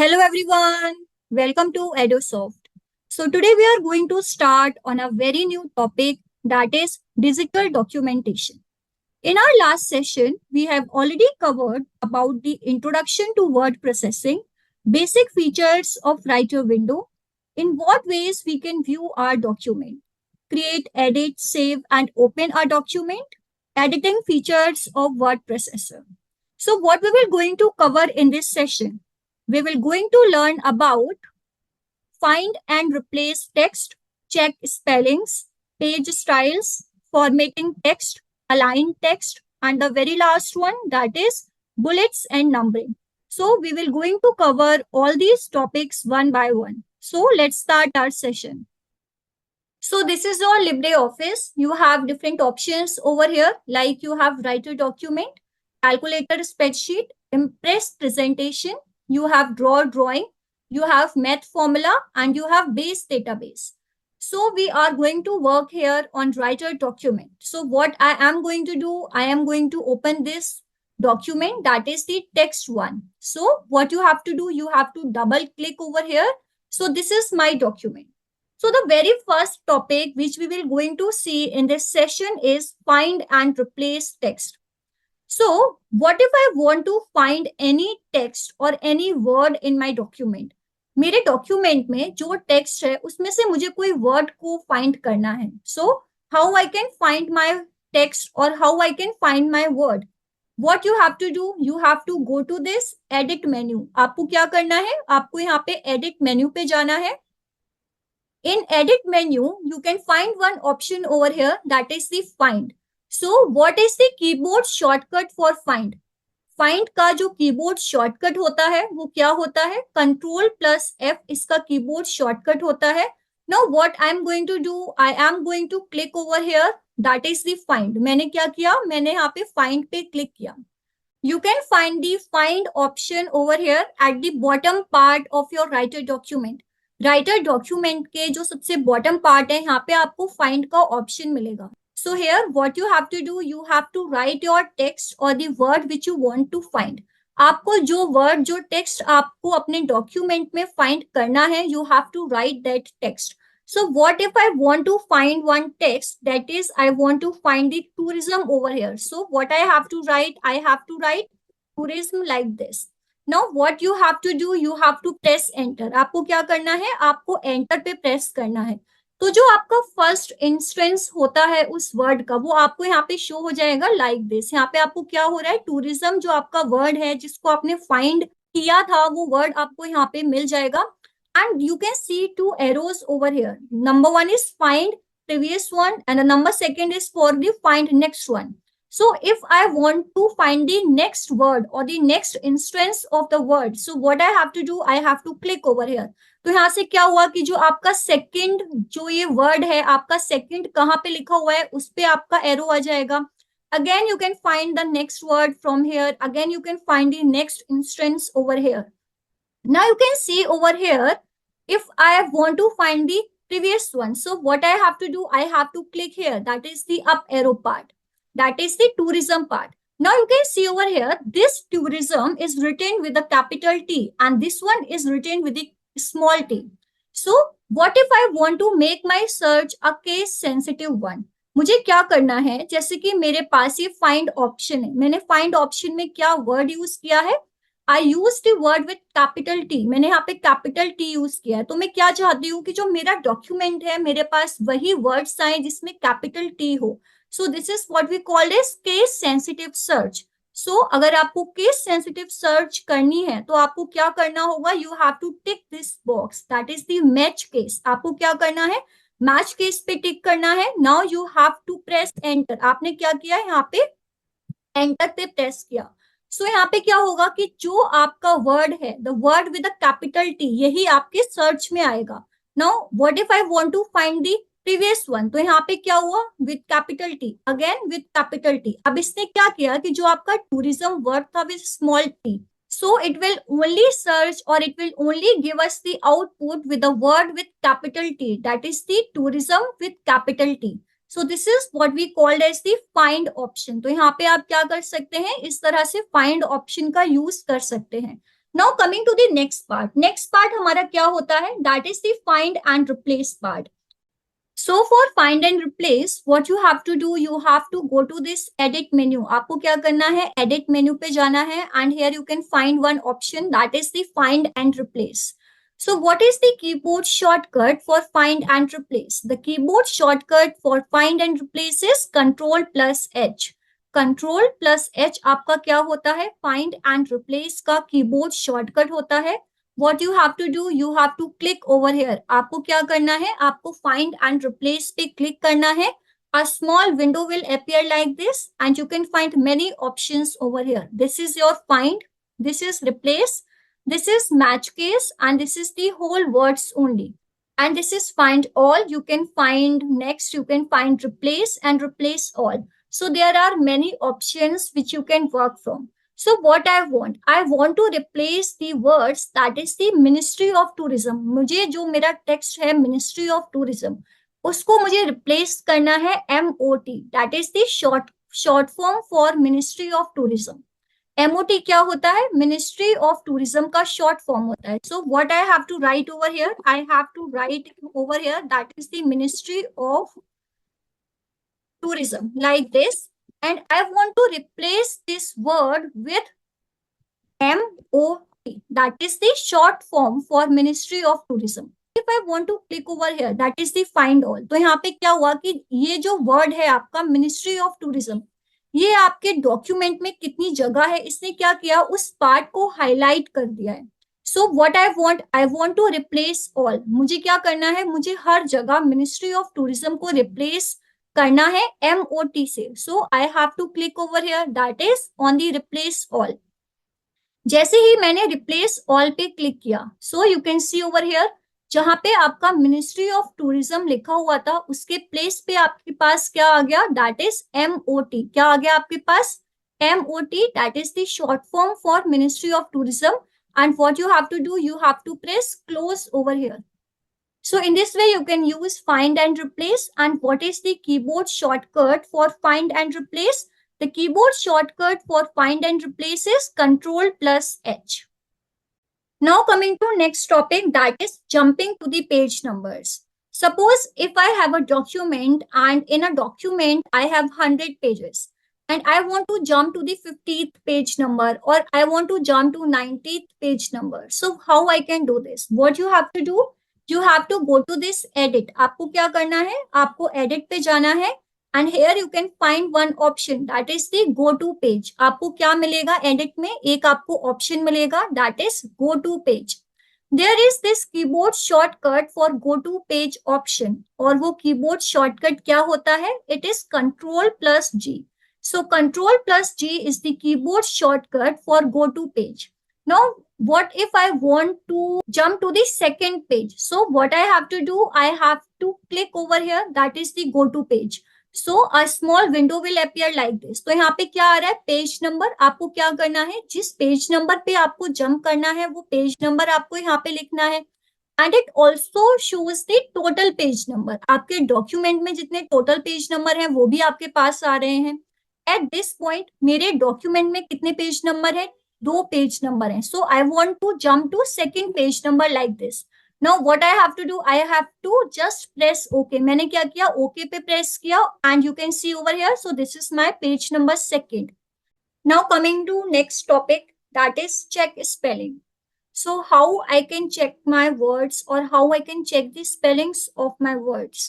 Hello everyone, welcome to EduSoft. So today we are going to start on a very new topic that is digital documentation. In our last session, we have already covered about the introduction to word processing, basic features of writer window, in what ways we can view our document, create, edit, save and open our document, editing features of word processor. So what we will going to cover in this session, we will going to learn about find and replace text, check spellings, page styles, formatting text, align text, and the very last one that is bullets and numbering. So we will going to cover all these topics one by one. So let's start our session. So this is your LibreOffice. You have different options over here, like you have writer document, calculator spreadsheet, impress presentation, you have draw drawing, you have math formula, and you have base database. So we are going to work here on writer document. So what I am going to do, I am going to open this document, that is the text one. So what you have to do, you have to double click over here. So this is my document. So the very first topic which we will going to see in this session is find and replace text. So what if I want to find any text or any word in my document? मेरे document में जो text है उसमें से मुझे कोई word को find करना है. So how I can find my text और how I can find my word. what you have to do, you have to go to this edit menu. आपको क्या करना है, आपको यहाँ पे edit menu पे जाना है. In edit menu, you can find one option over here, that is the find. So what is the keyboard shortcut for find? Find का जो कीबोर्ड शॉर्टकट होता है वो क्या होता है, कंट्रोल प्लस एफ इसका कीबोर्ड शॉर्टकट होता है. Now what I am going to do, I am going to click over here, that is the find. मैंने क्या किया, मैंने यहाँ पे फाइंड पे क्लिक किया. You can find the find option over here at the bottom part of your writer document. Writer document के जो सबसे बॉटम पार्ट है यहाँ पे आपको फाइंड का ऑप्शन मिलेगा. So here what you have to do, you have to write your text और the word which you want to find. आपको जो वर्ड जो टेक्स्ट आपको अपने डॉक्यूमेंट में फाइंड करना है, you have to write that text. So what if I want to find one text, that is I want to find the tourism over here. So what I have to write, I have to write tourism like this. Now what you have to do, you have to press enter. आपको क्या करना है, आपको enter पे press करना है. तो जो आपका फर्स्ट इंस्टेंस होता है उस वर्ड का, वो आपको यहाँ पे शो हो जाएगा लाइक दिस. यहाँ पे आपको क्या हो रहा है, टूरिज्म जो आपका वर्ड है जिसको आपने फाइंड किया था वो वर्ड आपको यहाँ पे मिल जाएगा. And you can see two arrows over here. Number one is find previous one and the number second is for the find next one. So if I want to find the next word or the next instance of the word, so what I have to do, I have to click over here. तो यहाँ से क्या हुआ कि जो आपका second जो ये वर्ड है, आपका सेकंड कहाँ पे लिखा हुआ है उस पे आपका एरो आ जाएगा. Again you can find the next word from here. Again you can find the next instance over here. Now you can see over here, if I want to find the previous one, so what I have to do, I have to click here, that is the up arrow part, that is the tourism part. Now you can see over here, this tourism is written with a capital T and this one is written with the small t. So what if I want to make my search a case sensitive one? मुझे क्या करना है, जैसे कि मेरे पास ये find option है, मैंने फाइंड ऑप्शन में क्या वर्ड यूज किया है, I use the word with capital T. मैंने यहाँ पे कैपिटल टी यूज किया है. तो मैं क्या चाहती हूँ कि जो मेरा डॉक्यूमेंट है मेरे पास वही वर्ड्स आए जिसमें कैपिटल टी हो. So this is what we called as case sensitive search. So अगर आपको केस सेंसिटिव सर्च करनी है तो आपको क्या करना होगा, you have to tick this box, that is the match case. आपको क्या करना है, मैच केस पे टिक करना है. Now you have to press enter. आपने क्या किया, यहाँ पे एंटर पे प्रेस किया. सो यहाँ पे क्या होगा कि जो आपका वर्ड है, the word with capital T, यही आपके सर्च में आएगा. Now what if I want to find the previous one, तो यहाँ पे क्या हुआ, with capital T, again with capital T. अब इसने क्या किया कि जो आपका टूरिज्म वर्ड था with small T, so it will only search or it will only give us the output with the word with capital T, that is the tourism with capital T. So this is what we called as the find option. तो यहाँ पे आप क्या कर सकते हैं, इस तरह से find option का यूज कर सकते हैं. Now coming to the next part हमारा क्या होता है, that is the find and replace part. So for find and replace, what you have to do, you have to go to this edit menu. आपको क्या करना है, edit menu पे जाना है, and here you can find one option, that is the find and replace. So what is the keyboard shortcut for find and replace? The keyboard shortcut for find and replace is Control plus H. Control plus H आपका क्या होता है, find and replace का keyboard shortcut होता है. What you have to do, you have to click over here. आपको क्या करना है, आपको find and replace पे click करना है. A small window will appear like this and you can find many options over here. This is your find, this is replace, this is match case, and this is the whole words only. And this is find all. You can find next, you can find replace and replace all. So there are many options which you can work from. So what I want to replace the words that is the Ministry of Tourism. मुझे जो मेरा text है Ministry of Tourism, उसको मुझे replace करना है MOT. That is the short form for Ministry of Tourism. MOT क्या होता है, Ministry of Tourism का short form होता है. So what I have to write over here, I have to write over here that is the Ministry of Tourism like this. And I want to replace this word with MOT. That is the short form for Ministry of Tourism. If I want to click over here, that is the find all. तो यहाँ पे क्या हुआ कि ये जो word है आपका Ministry of Tourism, ये आपके डॉक्यूमेंट में कितनी जगह है, इसने क्या किया, उस पार्ट को हाईलाइट कर दिया है. So what I want to replace all. मुझे क्या करना है, मुझे हर जगह मिनिस्ट्री ऑफ टूरिज्म को रिप्लेस करना है MOT से. So I have to click over here, that is on the replace all. जैसे ही मैंने रिप्लेस ऑल पे क्लिक किया, so you can see over here, जहां पे आपका मिनिस्ट्री ऑफ टूरिज्म लिखा हुआ था उसके प्लेस पे आपके पास क्या आ गया, दैट इज MOT. क्या आ गया आपके पास, MOT. That is the short form for ministry of tourism. And what you have to do, you have to press close over here. So in this way, you can use find and replace. And what is the keyboard shortcut for find and replace? The keyboard shortcut for find and replace is Control plus H. Now coming to next topic, that is jumping to the page numbers. Suppose if I have a document and in a document I have 100 pages. And I want to jump to the 50th page number, or I want to jump to 90th page number. So how I can do this? What you have to do? You have to go to this edit. आपको क्या करना है, आपको edit पे जाना है. And here you can find one option, that is the go to page. आपको क्या मिलेगा edit में, एक आपको option मिलेगा, that is go to page. There is this keyboard shortcut for go to page option. और वो keyboard shortcut क्या होता है? It is Control plus G. So Control plus G is the keyboard shortcut for go to page. Now, what if I want to jump to the second page? So what I have to do, I have to click over here, that is the go to page. So a small window will appear like this. तो यहाँ पे क्या आ रहा है, page number. आपको क्या करना है, जिस पेज नंबर पे आपको जंप करना है वो पेज नंबर आपको यहाँ पे लिखना है. And it also shows the total page number. आपके डॉक्यूमेंट में जितने टोटल पेज नंबर हैं वो भी आपके पास आ रहे हैं. एट दिस पॉइंट मेरे डॉक्यूमेंट में कितने पेज नंबर है, 2 पेज नंबर है. So I want to jump to second page number like this. Now what I have to do, I have to just press okay. मैंने क्या किया, okay पे press किया and you can see over here. So this is my page number second. Now coming to next topic, that is check spelling. So how I can check my words, or how I can check the spellings of my words.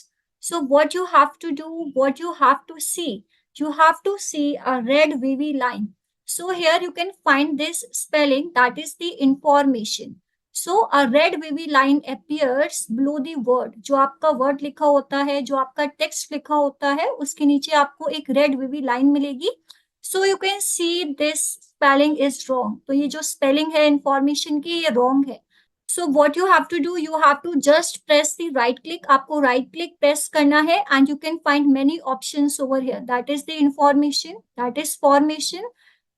So what you have to do, what you have to see, you have to see a red wavy line. So here you can find this spelling, that is the information. So a red wavy line appears below the word. जो आपका word लिखा होता है, जो आपका text लिखा होता है, उसके नीचे आपको एक red wavy line मिलेगी. So you can see this spelling is wrong. तो ये जो spelling है information की, ये wrong है. So what you have to do, you have to just press the right click. आपको right click press करना है and you can find many options over here. That is the information, that is formation.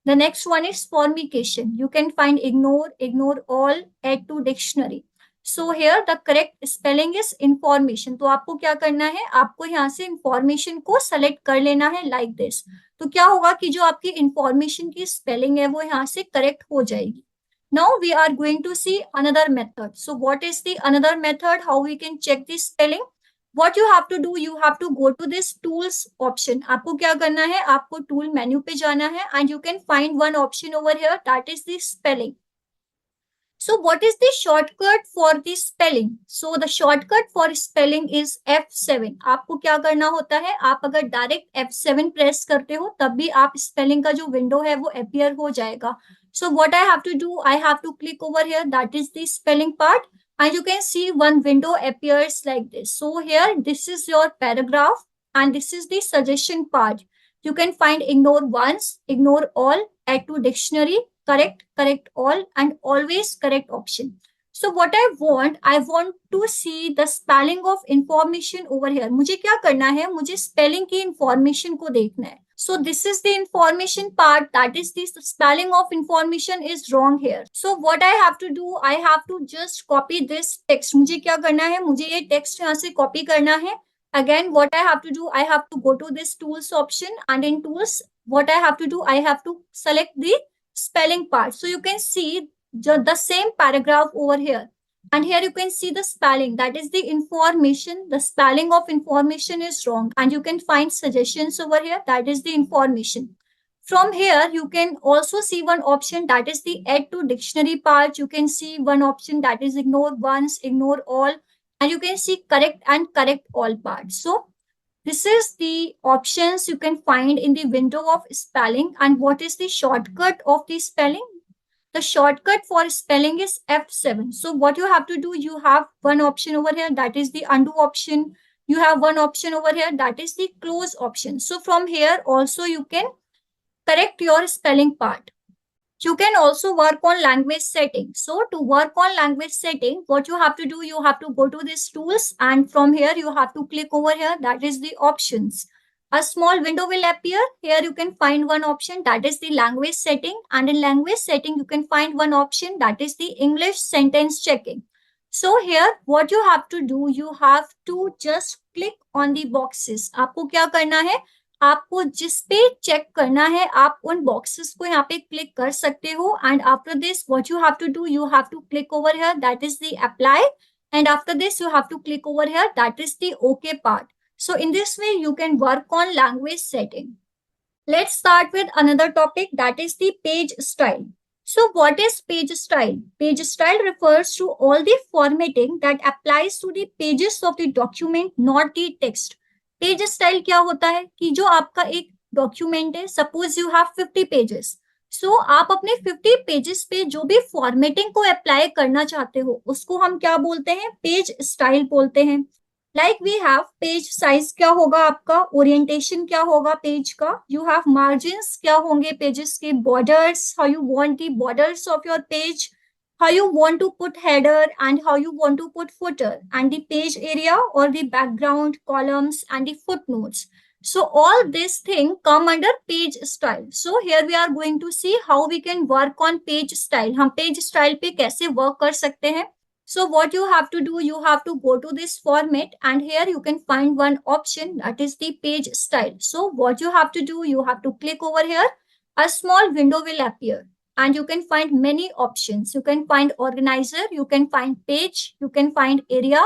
The next one is formication. You can find ignore, ignore all, add to dictionary. So here the correct spelling is information. तो आपको क्या करना है, आपको यहाँ से information को select कर लेना है like this. तो क्या होगा कि जो आपकी information की spelling है वो यहाँ से correct हो जाएगी. Now we are going to see another method. So what is the another method? How we can check the spelling? What you have to do, you have to go to this tools option. आपको क्या करना है, आपको tool menu पे जाना है and you can find one option over here, that is the spelling. So what is the shortcut for the spelling? So the shortcut for spelling is F7. आपको क्या करना होता है, आप अगर डायरेक्ट F7 प्रेस करते हो तब भी आप स्पेलिंग का जो विंडो है वो अपीयर हो जाएगा. So what I have to do, I have to click over here, that is the spelling part, and you can see one window appears like this. So here, this is your paragraph and this is the suggestion part. You can find ignore once, ignore all, add to dictionary, correct, correct all, and always correct option. So what I want to see the spelling of information over here. मुझे क्या करना है, मुझे spelling की information को देखना है. So this is the information part, that is the spelling of information is wrong here. So what I have to do, I have to just copy this text. मुझे क्या करना है, मुझे ये text यहाँ से copy करना है. Again, what I have to do, I have to go to this tools option, and in tools, what I have to do, I have to select the spelling part. So you can see the same paragraph over here. And here you can see the spelling, that is the information. The spelling of information is wrong. And you can find suggestions over here, that is the information. From here, you can also see one option, that is the add to dictionary part. You can see one option, that is ignore once, ignore all. And you can see correct and correct all parts. So this is the options you can find in the window of spelling. And what is the shortcut of the spelling? The shortcut for spelling is F7. So what you have to do, you have one option over here, that is the undo option. You have one option over here, that is the close option. So from here also you can correct your spelling part. You can also work on language setting. So to work on language setting, what you have to do, you have to go to these tools, and from here you have to click over here, that is the options. A small window will appear. Here you can find one option, that is the language setting, and in language setting you can find one option, that is the English sentence checking. So here what you have to do, you have to just click on the boxes. आपको क्या करना है, आपको जिस पे check करना है आप उन बॉक्सेस को यहाँ पे क्लिक कर सकते हो. And after this what you have to do, you have to click over here, that is the apply, and after this you have to click over here, that is the OK part. So in this way you can work on language setting. Let's start with another topic, that is the page style. So what is page style? Page style refers to all the formatting that applies to the pages of the document, not the text. Page style क्या होता है कि जो आपका एक document है, suppose you have 50 pages, सो आप अपने 50 पेजेस पे जो भी फॉर्मेटिंग को अप्लाई करना चाहते हो उसको हम क्या बोलते हैं, पेज स्टाइल बोलते हैं. Like we have page size क्या होगा आपका, ओरिएंटेशन क्या होगा पेज का, यू हैव मार्जिन्स क्या होंगे पेजेस के, borders, how you want the borders of your page, how you want to put header and how you want to put footer, and the page area or the background, columns and the footnotes. So all this thing come under page style. So here we are going to see how we can work on page style. हम page style पे कैसे work कर सकते हैं. So what you have to do, you have to go to this format, and here you can find one option, that is the page style. So what you have to do, you have to click over here, a small window will appear. And you can find many options. You can find organizer, you can find page, you can find area,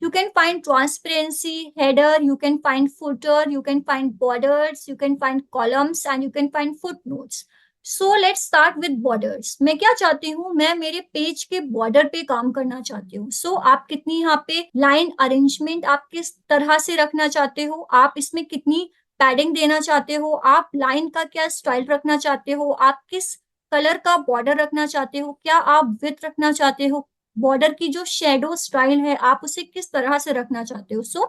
you can find transparency, header, you can find footer, you can find borders, you can find columns, and you can find footnotes. So let's start with borders. मैं क्या चाहती हूँ, मैं मेरे page के border पे काम करना चाहती हूँ. So आप कितनी यहाँ पे लाइन अरेंजमेंट आप किस तरह से रखना चाहते हो, आप इसमें कितनी पैडिंग देना चाहते हो, आप लाइन का क्या स्टाइल रखना चाहते हो, आप किस कलर का बॉर्डर रखना चाहते हो, क्या आप विथ रखना चाहते हो, बॉर्डर की जो शेडो स्टाइल है आप उसे किस तरह से रखना चाहते हो. So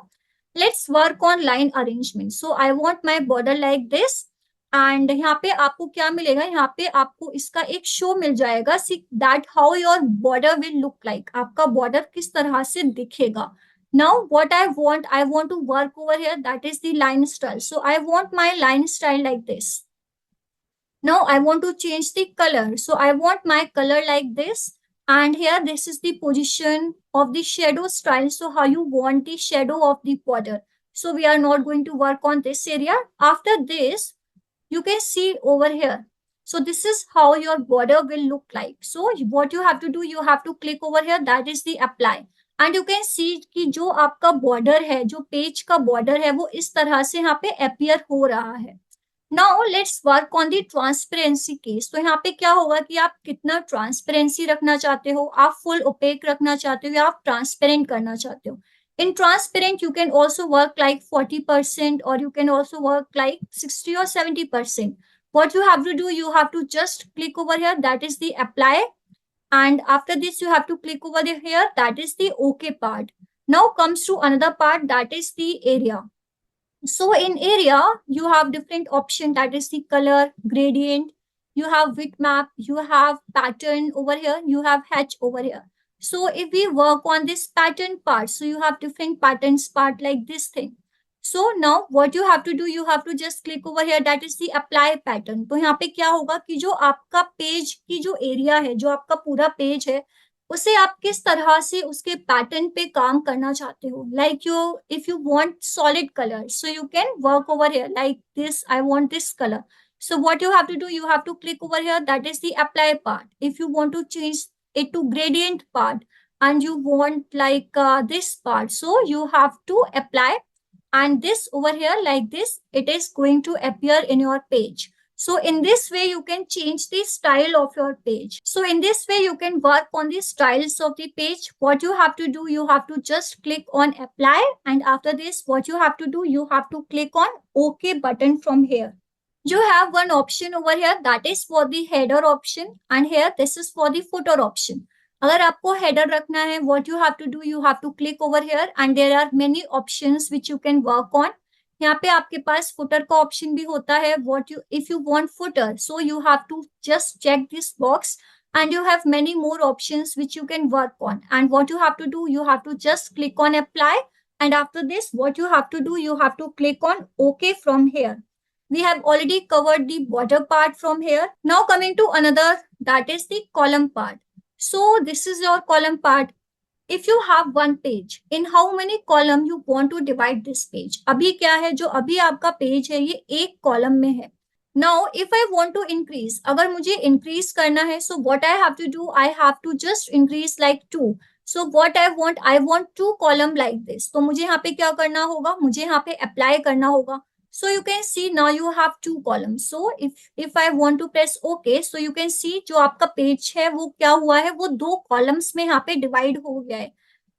let's work on line arrangement. So I want my border like this, and यहाँ पे आपको क्या मिलेगा, यहाँ पे आपको इसका एक शो मिल जाएगा, see that how your border will look like, आपका बॉर्डर किस तरह से दिखेगा. Now what I want to work over here, that is the line style. So I want my line style like this. Now I want to change the color. So I want my color like this. And here this is the position of the shadow style. So how you want the shadow of the border. So we are not going to work on this area. After this, you can see over here. So this is how your border will look like. So what you have to do, you have to click over here, that is the apply. And you can सी कि जो आपका border है, जो page का border है, वो इस तरह से यहाँ पे अपियर हो रहा है. Now let's work on the transparency case. तो यहाँ पे क्या होगा कि आप कितना ट्रांसपेरेंसी रखना चाहते हो, आप फुल ओपेक रखना चाहते हो या आप ट्रांसपेरेंट करना चाहते हो. In transparent, you can also work like 40% or you can also work like 60 or 70%. What you have to do, you have to just click over here, that is the apply. And after this, you have to click over here, that is the OK part. Now comes to another part, that is the area. So in area, you have different option, that is the color, gradient, you have width map, you have pattern over here, you have hatch over here. So if we work on this pattern part, so you have different patterns part like this thing. So now what you have to do, you have to just click over here, that is the apply pattern. तो यहाँ पे क्या होगा कि जो आपका page की जो एरिया है, जो आपका पूरा पेज है, उसे आप किस तरह से उसके पैटर्न पे काम करना चाहते हो. Like you, if you want solid colour, so you can work over here like this. I want this colour. So what you have to do, you have to click over here, that is the apply part. If you want to change it to gradient part and you want like this part, so you have to apply, and this over here like this, it is going to appear in your page. So in this way, you can change the style of your page. So in this way, you can work on the styles of the page. What you have to do, you have to just click on apply. And after this, what you have to do, you have to click on OK button from here. You have one option over here, that is for the header option. And here, this is for the footer option. अगर आपको header रखना है, what you have to do, you have to click over here and there are many options which you can work on. यहाँ पे आपके पास footer का option भी होता है. What you, if you want footer, so you have to just check this box and you have many more options which you can work on. And what you have to do, you have to just click on apply. And after this, what you have to do, you have to click on OK from here. We have already covered the border part from here. Now coming to another, that is the column part. So this is your column part. If you have one page, in how many column you want to divide this page? अभी क्या है, जो अभी आपका page है, ये एक column में है. Now, if I want to increase, अगर मुझे increase करना है, so what I have to do, I have to just increase like 2. So what I want 2 column like this. तो मुझे यहाँ पे क्या करना होगा, मुझे यहाँ पे apply करना होगा. So you can see now you have 2 columns. So if I want to press OK, so you can see जो आपका पेज है वो क्या हुआ है, वो 2 columns में यहाँ पे divide हो गया है.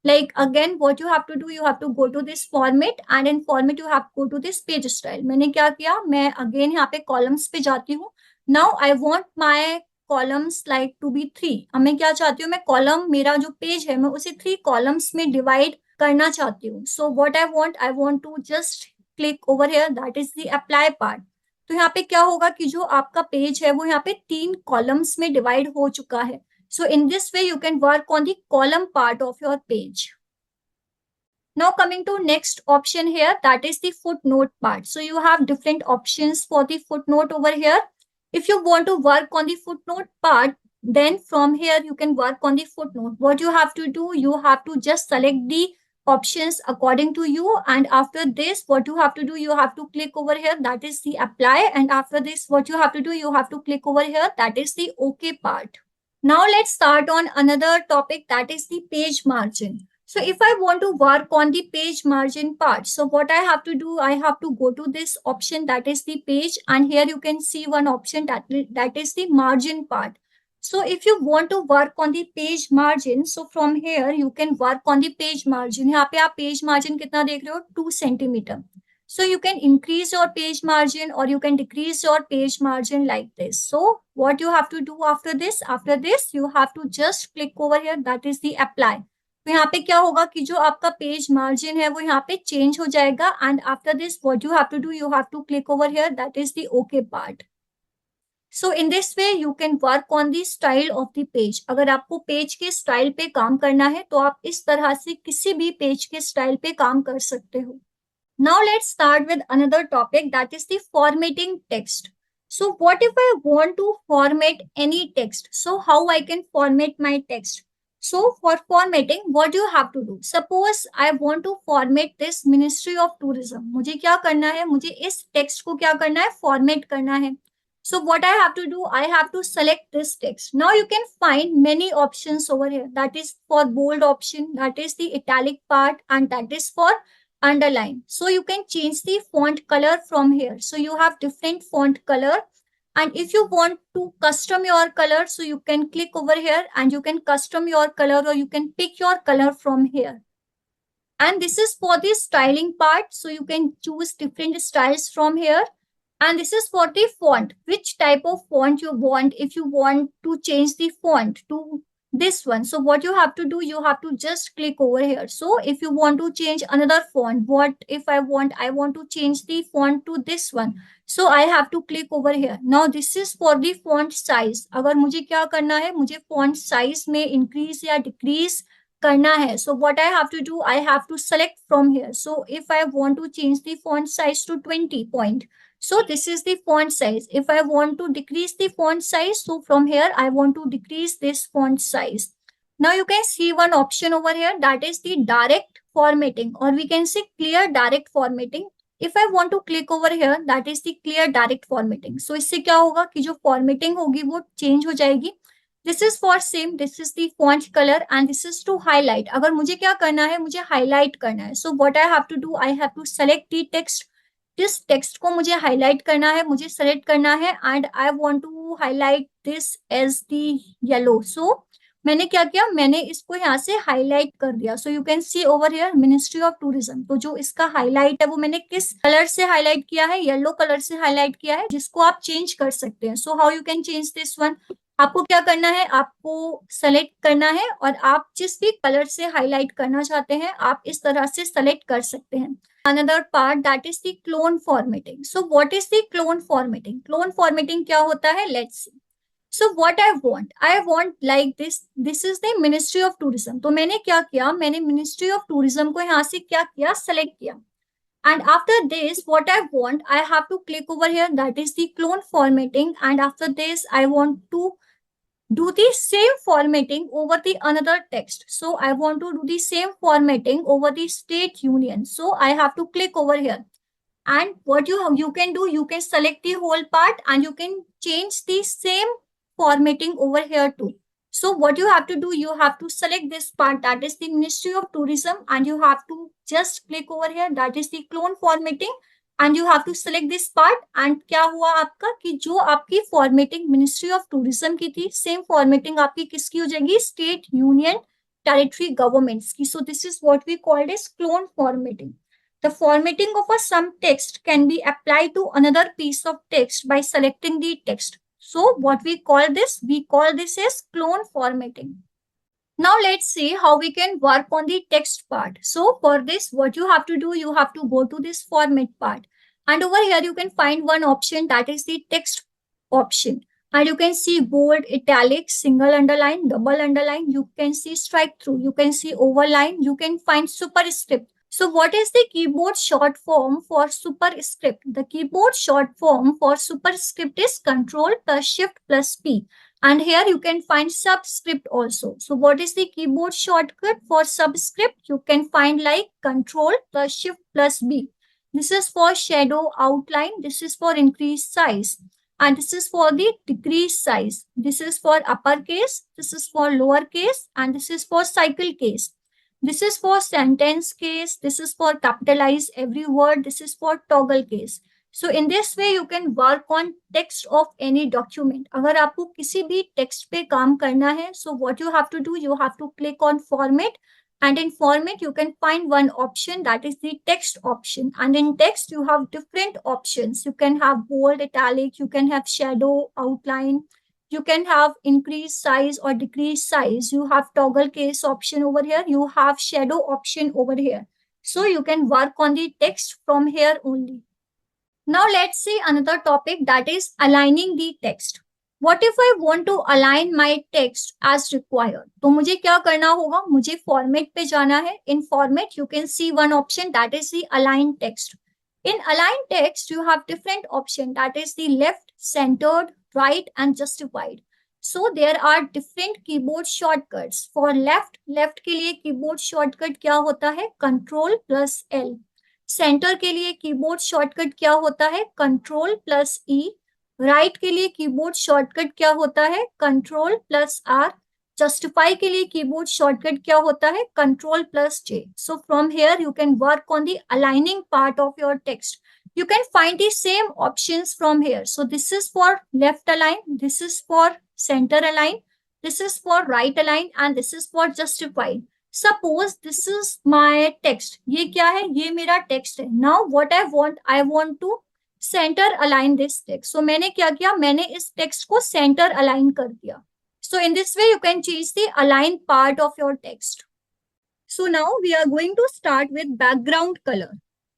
Like again, what you have to do, you have to go to this format and in format you have to go to this page style. मैंने क्या किया, मैं again यहाँ पे columns पे जाती हूँ. Now I want my columns like to be 3. अब मैं क्या चाहती हूँ, मैं column, मेरा जो पेज है, मैं उसे 3 columns में divide करना चाहती हूँ. So what I want to just click over here, that is the apply part. तो यहाँ पे क्या होगा कि जो आपका पेज है वो यहाँ पे 3 कॉलम्स में डिवाइड हो चुका है. So in this way you can work on the column part of your page. Now coming to next option here, that is the footnote part. So you have different options for the footnote over here. If you want to work on the footnote part, then from here you can work on the footnote. What you have to do, you have to just select the options according to you, and after this what you have to do, you have to click over here, that is the apply, and after this what you have to do, you have to click over here, that is the OK part. Now let's start on another topic, that is the page margin. So if I want to work on the page margin part, so what I have to do, I have to go to this option, that is the page, and here you can see one option, that is the margin part. So if you want to work on the page margin, so from here you can work on the page margin. यहाँ पे आप page margin कितना देख रहे हो, 2 centimeter. So you can increase your page margin or you can decrease your page margin like this. So what you have to do after this you have to just click over here, that is the apply. तो यहाँ पे क्या होगा कि जो आपका page margin है वो यहाँ पे चेंज हो जाएगा. And after this what you have to do, you have to click over here, that is the okay part. So in this way you can work on the style of the page. अगर आपको page के style पे काम करना है तो आप इस तरह से किसी भी पेज के स्टाइल पे काम कर सकते हो. Now let's start with another topic, that is the formatting text. So what if I want to format any text? So how I can format my text? So for formatting, what do you have to do? Suppose I want to format this Ministry of Tourism. मुझे क्या करना है, मुझे इस text को क्या करना है, format करना है. So what I have to do, I have to select this text. Now you can find many options over here. That is for bold option, that is the italic part, and that is for underline. So you can change the font color from here. So you have different font color. And if you want to custom your color, so you can click over here and you can custom your color, or you can pick your color from here. And this is for the styling part. So you can choose different styles from here. And this is for the font, which type of font you want. If you want to change the font to this one, so what you have to do, you have to just click over here. So if you want to change another font, what if I want to change the font to this one, so I have to click over here. Now this is for the font size. अगर मुझे क्या करना है, मुझे font size में increase या decrease करना है. So what I have to do, I have to select from here. So if I want to change the font size to 20 point, so this is the font size. If I want to decrease the font size, so from here, I want to decrease this font size. Now you can see one option over here, that is the direct formatting, or we can say clear direct formatting. If I want to click over here, that is the clear direct formatting. So इससे क्या होगा कि जो formatting होगी वो change हो जाएगी. This is for same, this is the font color, and this is to highlight. अगर मुझे क्या करना है, मुझे highlight करना है. So what I have to do, I have to select the text. जिस टेक्स्ट को मुझे हाईलाइट करना है, मुझे सेलेक्ट करना है, and I want to highlight this as the yellow. So मैंने क्या किया, मैंने इसको यहाँ से हाईलाइट कर दिया. सो you can see over here ministry of tourism. तो जो इसका हाईलाइट है वो मैंने किस कलर से हाईलाइट किया है, येलो कलर से हाईलाइट किया है, जिसको आप चेंज कर सकते हैं. So how you can change this one, आपको क्या करना है, आपको सेलेक्ट करना है, और आप जिस भी कलर से हाईलाइट करना चाहते हैं आप इस तरह से सेलेक्ट कर सकते हैं. Another part, that is the clone formatting. So what is the clone formatting? Clone formatting क्या होता है? Let's see. So what I want like this. This is the Ministry of Tourism. तो मैंने क्या किया, मैंने Ministry of Tourism को यहाँ से क्या किया, select किया. And after this, what I want, I have to click over here. That is the clone formatting. And after this, I want to do the same formatting over the another text. So I want to do the same formatting over the state union. So I have to click over here. And what you can do, you can select the whole part and you can change the same formatting over here too. So what you have to do, you have to select this part, that is the Ministry of Tourism, and you have to just click over here, that is the clone formatting, and you have to select this part. And क्या हुआ आपका कि जो आपकी formatting ministry of tourism की थी, same formatting आपकी किसकी हो जाएगी, स्टेट यूनियन टेरिटरी गवर्नमेंट्स की. So this is what we called as clone formatting. The formatting of a some text can be applied to another piece of text by selecting the text. So what we call this as clone formatting. Now let's see how we can work on the text part. So for this, what you have to do, you have to go to this format part. And over here, you can find one option, that is the text option. And you can see bold, italic, single underline, double underline. You can see strike through. You can see overline. You can find superscript. So what is the keyboard short form for superscript? The keyboard short form for superscript is Control plus Shift plus P. And here you can find subscript also. So what is the keyboard shortcut for subscript? You can find like Control plus Shift plus B. This is for shadow outline. This is for increase size. And this is for the decrease size. This is for uppercase. This is for lowercase. And this is for cycle case. This is for sentence case. This is for capitalize every word. This is for toggle case. So in this way you can work on text of any document. अगर आपको किसी भी text पे काम करना है, so what you have to do, you have to click on format, and in format you can find one option, that is the text option. And in text you have different options. You can have bold, italic, you can have shadow, outline. You can have increase size or decrease size. You have toggle case option over here. You have shadow option over here. So you can work on the text from here only. Now let's see another topic, that is aligning the text. What if I want to align my text as required? तो मुझे क्या करना होगा, मुझे format पे जाना है. In format you can see one option, that is the align text. In align text you have different option, that is the left, centered, right and justified. So there are different keyboard shortcuts. For left के लिए keyboard shortcut क्या होता है, Control plus L. Centre के लिए keyboard shortcut क्या होता है, कंट्रोल प्लस ई. राइट के लिए कीबोर्ड शॉर्टकट क्या होता है? Ctrl+R. जस्टिफाई के लिए कीबोर्ड शॉर्टकट क्या होता है? Ctrl+J. So from here you can work on the aligning part of your text. You can find the same options from here. So this is for left align, this is for center align, this is for right align, and this is for justify. Suppose this is my text. ये क्या है? ये मेरा text है. Now what I want to centre align this text. So मैंने क्या किया? मैंने इस टेक्स्ट को सेंटर अलाइन कर दिया. So in this way you can change the align part of your text. So now we are going to start with background color.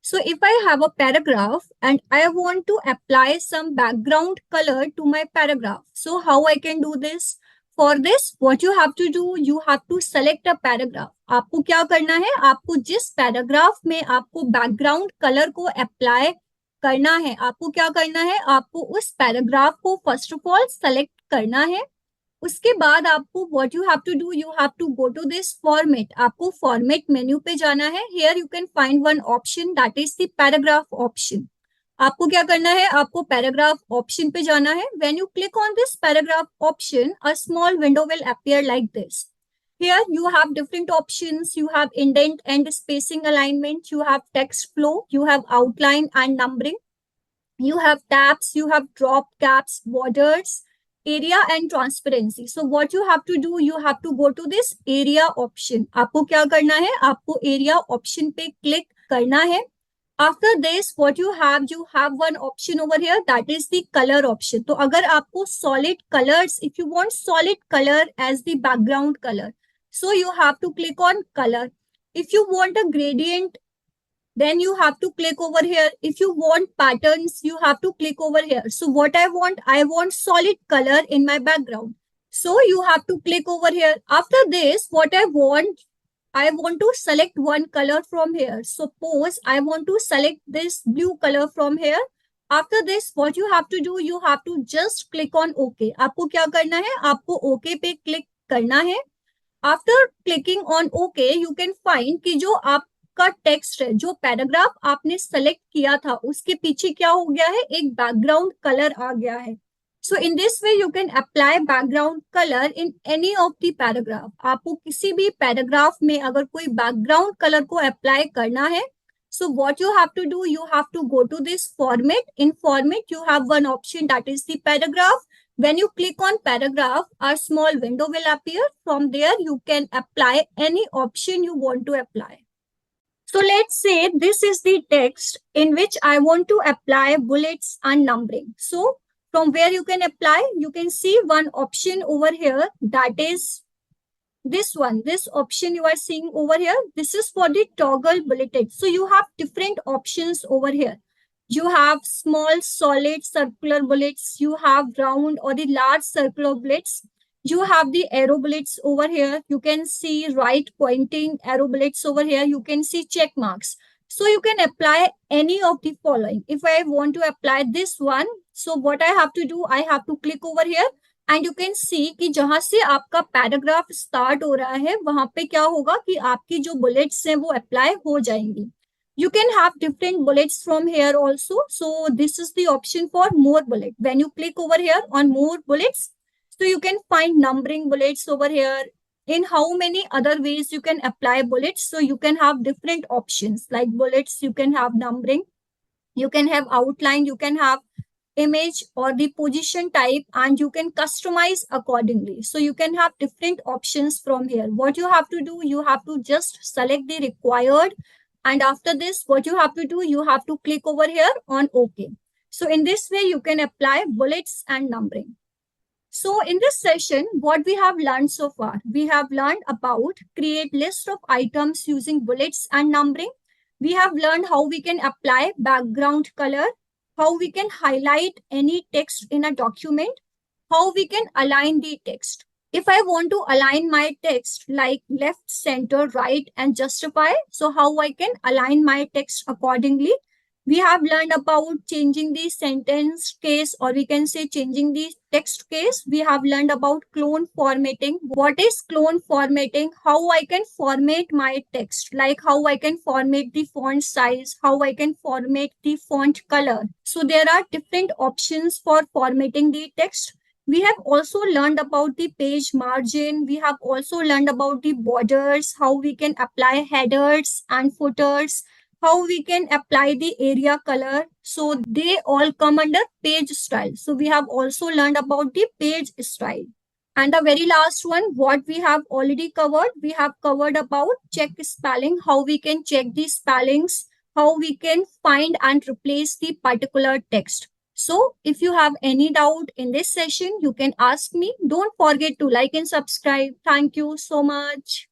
So if I have a paragraph and I want to apply some background color to my paragraph, so how I can do this? For this, what you have to do, you have to select a paragraph. आपको क्या करना है? आपको जिस paragraph में आपको background colour को apply करना है, आपको क्या करना है? आपको उस पैराग्राफ को फर्स्ट ऑफ ऑल सेलेक्ट करना है. उसके बाद आपको what you have to do, you have to go to this format. आपको फॉर्मेट मेन्यू पे जाना है. Here you can find one option, that is the paragraph option. आपको क्या करना है? आपको पैराग्राफ ऑप्शन पे जाना है. When you click on this paragraph option, a small window will appear like this. Here you have different options. You have indent and spacing alignment. You have text flow. You have outline and numbering. You have tabs. You have drop caps, borders, area and transparency. So what you have to do, you have to go to this area option. आपको क्या करना है? आपको area option पे click करना है. After this, what you have one option over here, that is the color option. तो अगर आपको solid colors, if you want solid color as the background color, so you have to click on color. If you want a gradient, then you have to click over here. If you want patterns, you have to click over here. So what I want solid color in my background. So you have to click over here. After this, what I want to select one color from here. Suppose I want to select this blue color from here. After this, what you have to do, you have to just click on OK. आपको क्या करना है? आपको OK पे click करना है. After clicking on okay, you can find कि जो आपका टेक्स्ट है, जो पैराग्राफ आपने सेलेक्ट किया था, उसके पीछे क्या हो गया है? एक बैकग्राउंड कलर आ गया है. So in this way you can apply background colour in any of the paragraph. आपको किसी भी पैराग्राफ में अगर कोई बैकग्राउंड कलर को अप्लाई करना है, so what you have to do, you have to go to this format. In format, you have one option, that is the paragraph. When you click on paragraph, a small window will appear. From there, you can apply any option you want to apply. So let's say this is the text in which I want to apply bullets and numbering. So from where you can apply, you can see one option over here, that is this one. This option you are seeing over here, this is for the toggle bulleted. So you have different options over here. You have small solid circular bullets, you have round or the large circular bullets, you have the arrow bullets over here, you can see right pointing arrow bullets over here, you can see check marks. So you can apply any of the following. If I want to apply this one, so what I have to do, I have to click over here and you can सी कि जहां से आपका paragraph start हो रहा है, वहां पे क्या होगा कि आपकी जो बुलेट्स हैं वो अप्लाई हो जाएंगी. You can have different bullets from here also. So this is the option for more bullet. When you click over here on more bullets, so you can find numbering bullets over here. In how many other ways you can apply bullets. So you can have different options like bullets, you can have numbering, you can have outline, you can have image or the position type, and you can customize accordingly. So you can have different options from here. What you have to do, you have to just select the required, and after this, what you have to do, you have to click over here on OK. So in this way, you can apply bullets and numbering. So in this session, what we have learned so far, we have learned about create list of items using bullets and numbering. We have learned how we can apply background color, how we can highlight any text in a document, how we can align the text. If I want to align my text like left, center, right, and justify, so how I can align my text accordingly. We have learned about changing the sentence case, or we can say changing the text case. We have learned about clone formatting. What is clone formatting? How I can format my text, like how I can format the font size, how I can format the font color. So there are different options for formatting the text. We have also learned about the page margin. We have also learned about the borders, how we can apply headers and footers, how we can apply the area color. So they all come under page style. So we have also learned about the page style. And the very last one, what we have already covered, we have covered about check spelling, how we can check the spellings, how we can find and replace the particular text. So if you have any doubt in this session, you can ask me. Don't forget to like and subscribe. Thank you so much.